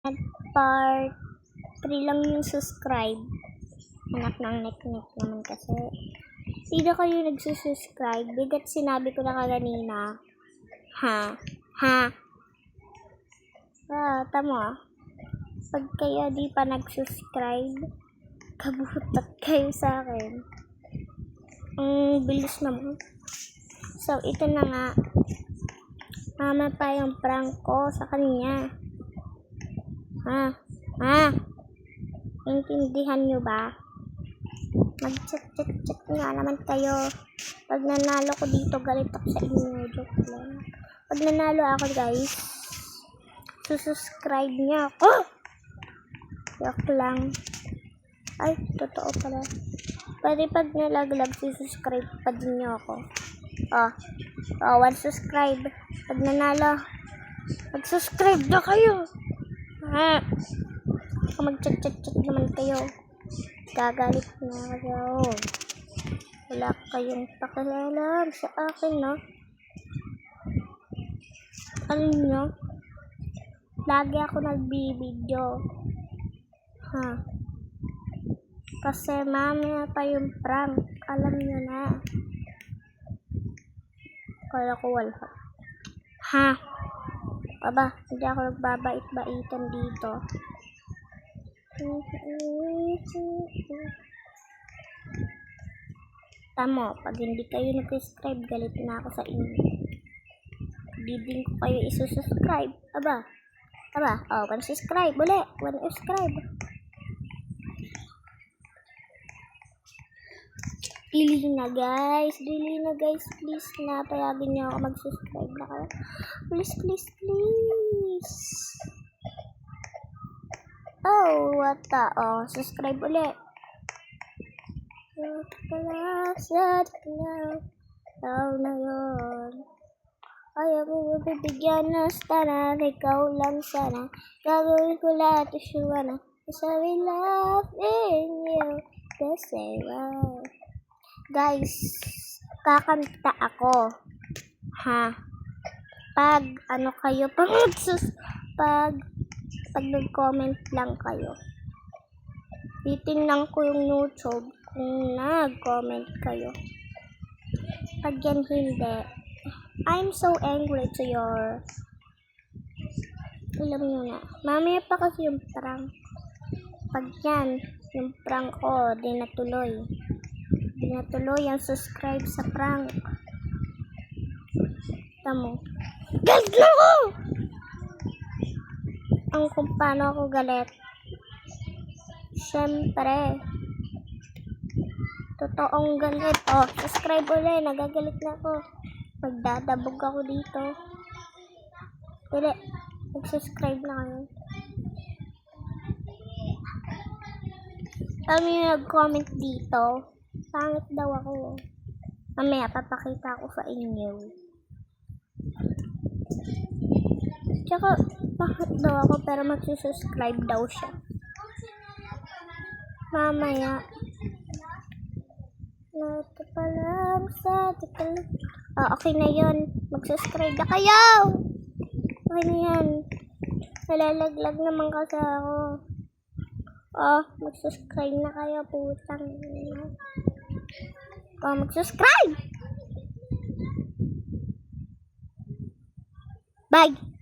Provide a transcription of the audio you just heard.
At part 3 lang yung subscribe. Anak ng nek-nek naman kasi. Hindi kayo nagsusubscribe. Bigat sinabi ko na kaganina. Tama. Pag kayo di pa nagsuscribe, kabutat kayo sa akin. Ang bilis naman. So, ito na nga. Mama pa yung prank ko sa kanya. Intindihan nyo ba? Mag-chat nga naman kayo. Pag nanalo ko dito, galit ako sa inyo. Joke lang. Pag nanalo ako, guys, susubscribe niya ako. Joke lang. Ay, totoo pala. Pwede pag nalaglag, susubscribe pa din niyo ako. 1 subscribe. Pag nanalo, mag-subscribe na kayo. Mag-chat naman kayo. Gagalit na kayo. Wala kayong pakialam sa akin, no? Alam nyo, lagi ako nagbibideo. Kasi mamaya pa yung prank. Alam nyo na. Kala ko wala. Aba, hindi ako nagbabait-baitan dito. Tamo, pag hindi kayo nag-subscribe, galit na ako sa inyo. Hindi din ko kayo isusubscribe. Aba, 1 subscribe, uli, 1 subscribe. Dili na guys, please na, payagin niyo ako mag-subscribe na kayo. Please. Subscribe ulit. Na yun. Ayaw mo bibigyan na sana, ikaw lang sana. Gagawin ko lahat, sure na. Sabi loving you, kasi wow. Guys, kakanta ako. Pag kayo, pag nag-comment lang kayo. Titingnan ko yung YouTube kung nag-comment kayo. Pag yan hindi, I'm so angry to your... Alam nyo na. Mamaya pa kasi yung prank. Pag yan, yung prank ko, di natuloy ang subscribe sa prank. Tamo. Galit na ako! Ang kung paano ako galit. Siyempre. Totoong galit. Subscribe ulit. Nagagalit na ako. Magdadabog ako dito. Dili. Mag-subscribe na kayo. Alam niyo nag-comment dito. Pangit daw ako. Mamaya papakita ko sa inyo. Tsaka pangit daw ako pero magsusubscribe daw siya. Mamaya. Okay na yun. Mag-subscribe na kayo. Okay na yan. Nalalaglag naman kasi ako. Mag-subscribe na kayo. Putang. Mag-subscribe. Bye.